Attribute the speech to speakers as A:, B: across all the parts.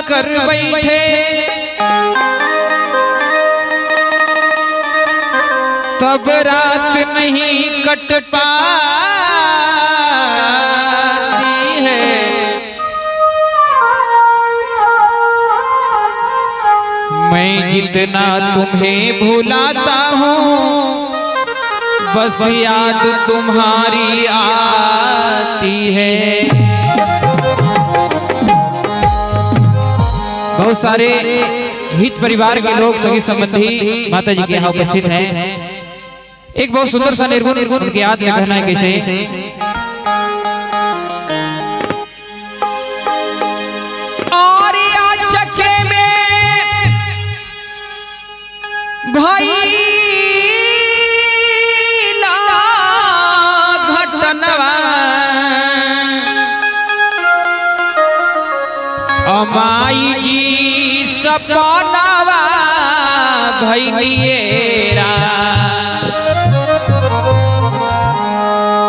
A: कर बैठे तब रात नहीं कट पाती है। मैं जितना तुम्हें भुलाता हूँ बस याद तुम्हारी आती है। बहुत सारे हित परिवार के लोग सभी संबंधी माता जी के यहाँ उपस्थित हैं। एक बहुत सुंदर सा निर्गुण उनके याद में कहना है कैसे। और आज चक्के में भाई घटनवा अमाई जी सपनावा भैलिएरा।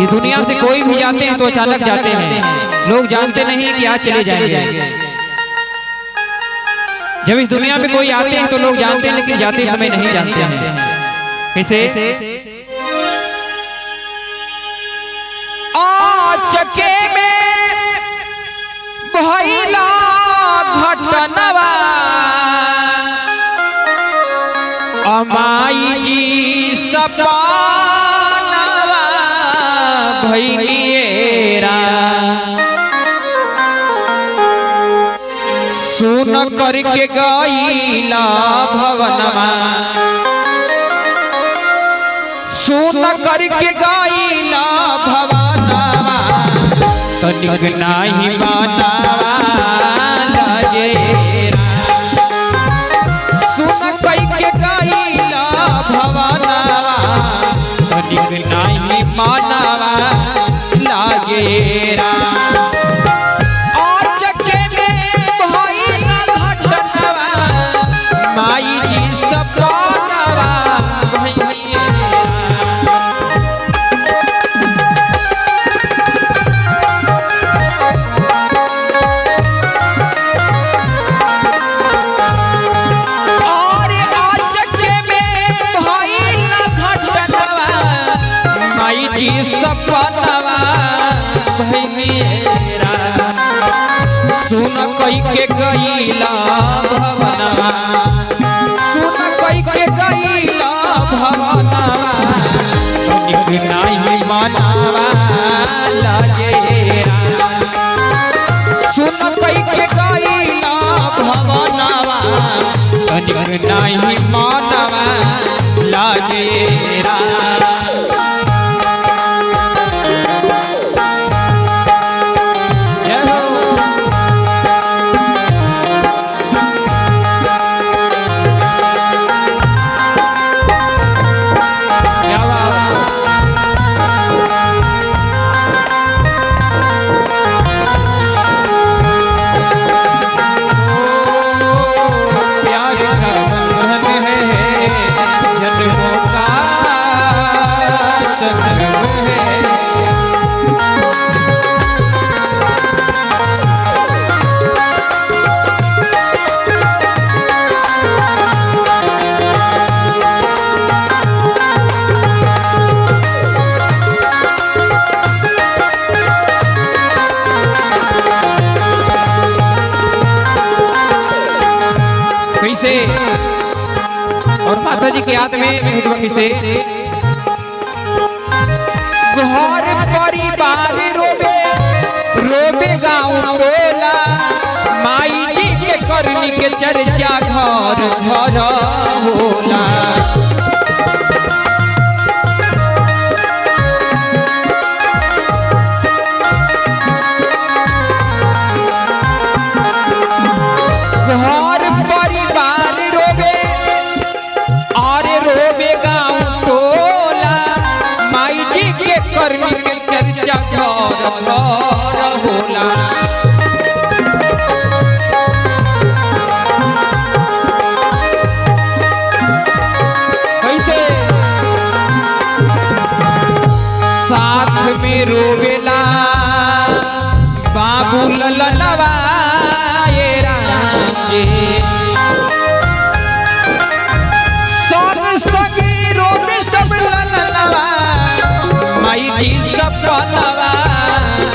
A: इस दुनिया से कोई भी जाते हैं तो अचानक जाते हैं, लोग जानते नहीं कि आज चले जाएंगे। जब इस दुनिया में कोई आते हैं तो लोग जानते हैं लेकिन जाते समय नहीं जानते हैं। कैसे? चके में भइला घटनवा अमाई जी सपनावा भइलिएरा। सुन करके गईला भवनवा, सुन करके गईला भवनवा तनिक नाही मानावा लाजेरा। सुन करके गईला भवनवा तनिक नाही मानावा लाजेरा। माई जी सपनावा भइलिएरा। और आज के में भइला घटनवा माई जी सपनावा भइलिएरा। सुन कई के गईला भवनवा, सुन कई के गईला भवनवा तनिक नाही मानावा लाजेरा। सुन कई के गईला भवनवा तनिक नाही मानावा लाजेरा। और माता जी की याद में से घर परिवार रोबे रोबे गाँव टोला माई जी के करनी के चर्चा घर घर होला। घर परिवार रोबे और रोबे गाँव टोला माई जी के करनी के चर्चा घर घर होला। कैसे? साथ में रोवेला बाबू ललनवा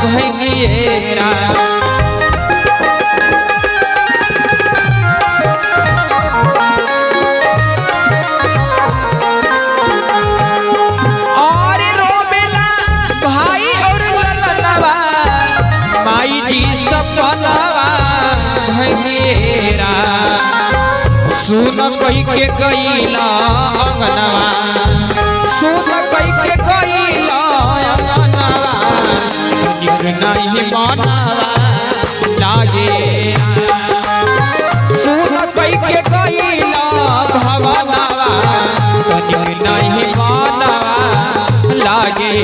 A: भैया और रोबेला भाई और ललनवा माई जी सपनवा भैया सुन कई के गईला अंगनवा सुन कई के गईला अंगनवा निक नहीं मनवा लागे सुन कई के गईला भवनवा निक नहीं मनवा लागे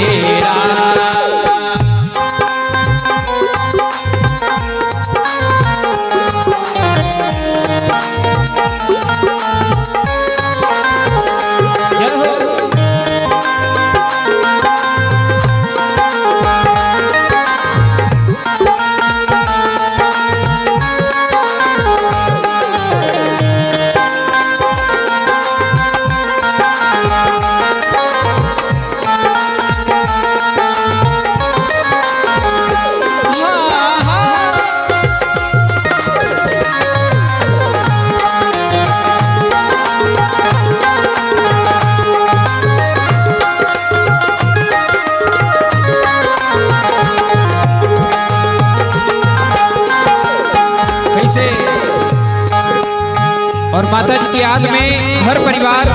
A: और माता जी की याद में हर परिवार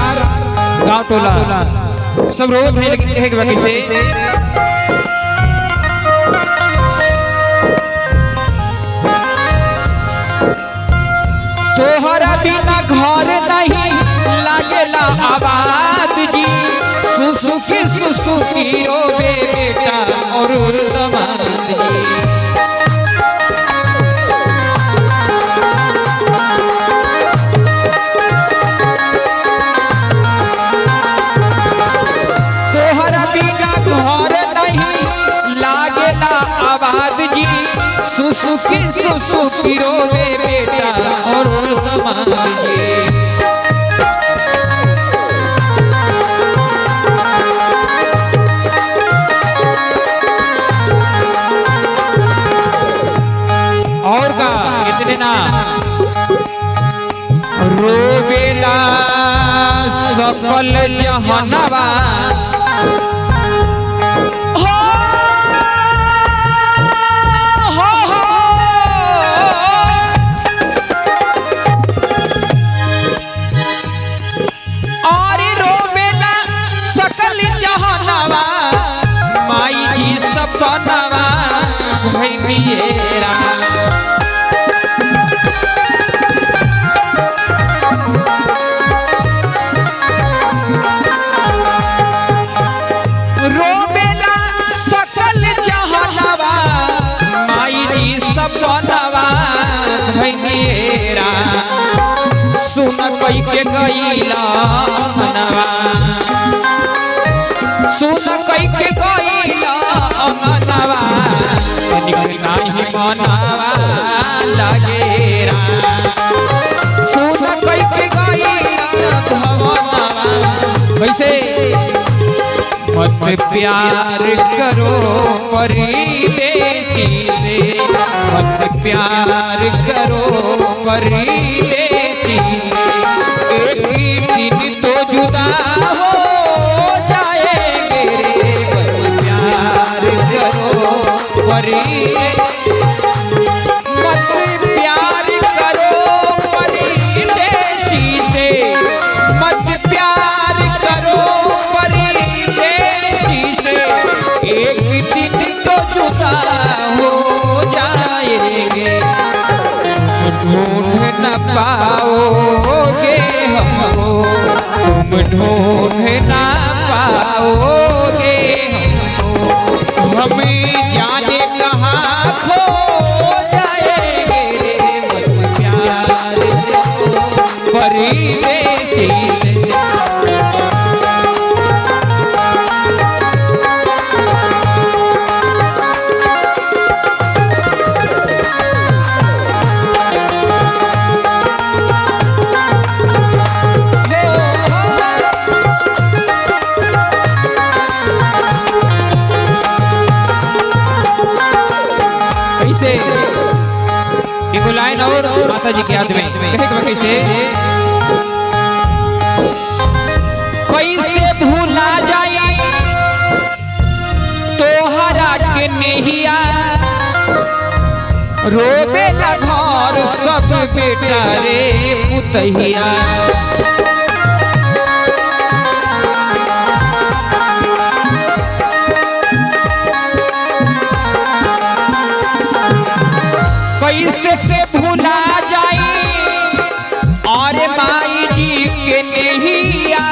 A: गांव टोला सब रोज है एक बाकी से तोहरा बिना घर नहीं लागेला आबाद जी सुसुकी सुसुकी रोवे बेटा और समाज जी घर नहीं लागेला आवाज जी सुसुकी सुसुकी रोवे बेटा और समाज जी और का इतने ना रोवेला सकल जहनवा माई जी सपनवा भैया रोबेला सकल जहनवा माई जी सपनवा भैया सुन कई के गईला मनवा सुन कई के गईला अंगनवा निक नहीं मनवा लागेरा सुन कई के गईला भवनवा कैसे मत प्यार करो परदेसी से मत प्यार करो परदेसी से एक दिन तो जुदा हो मत प्यार करो परदेसी से मत प्यार करो परदेसी से एक दिन तो जुदा हो जाएंगे ढूंढ न पाओगे हमको तुम ढूंढ न पाओगे हमें जाने कहाँ खो जाएंगे मत प्यार परदेसी से एक लाइन और माता जी के याद में कैसे कैसे भूला जाए तोहरा के नेहिया रोबे ला घर सब बेटा रे पुतहिया कैसे से भूला जाई और माई जी के नेहिया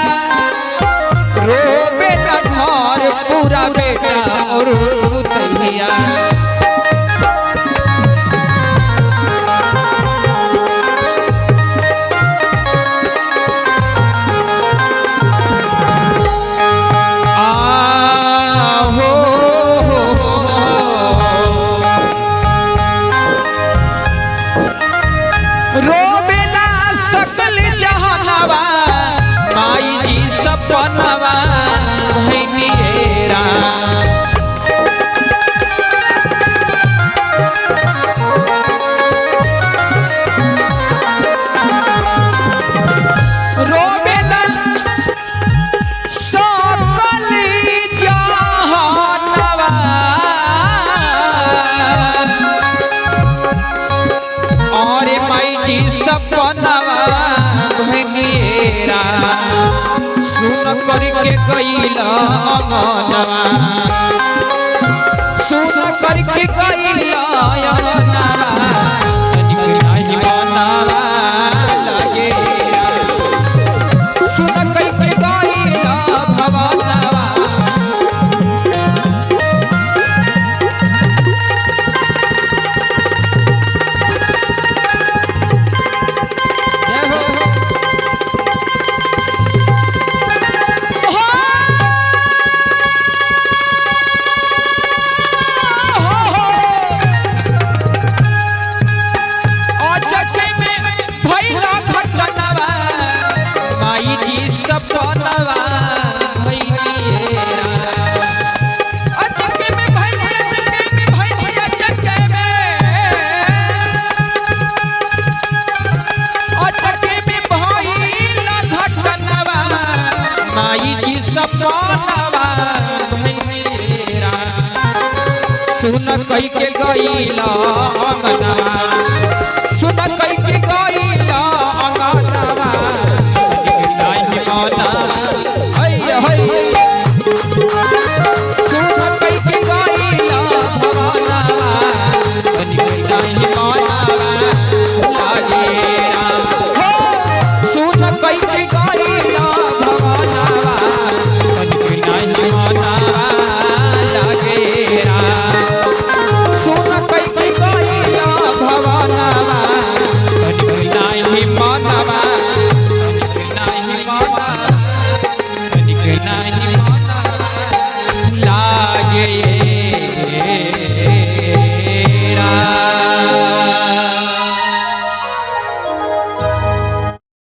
A: रोबे ला घर पूरा बेटा और पुतहिया रोबेला सकल जहानवा माई जी सपनवा भैनिएरा रोबेला सकल जहानवा और माई जी सपनवा भैनिएरा सुन करके गईला अंगनवा सुन करके गईला अंगनवा तनिक नाही बनावा लगे सुन करके गईला भवनवा माई जी सपनवा भैनिएरा अचके में भैनिया चके में अचके में भैला घटनवा माई जी सपनवा भैनिएरा सुन कई के गईला अंगनवा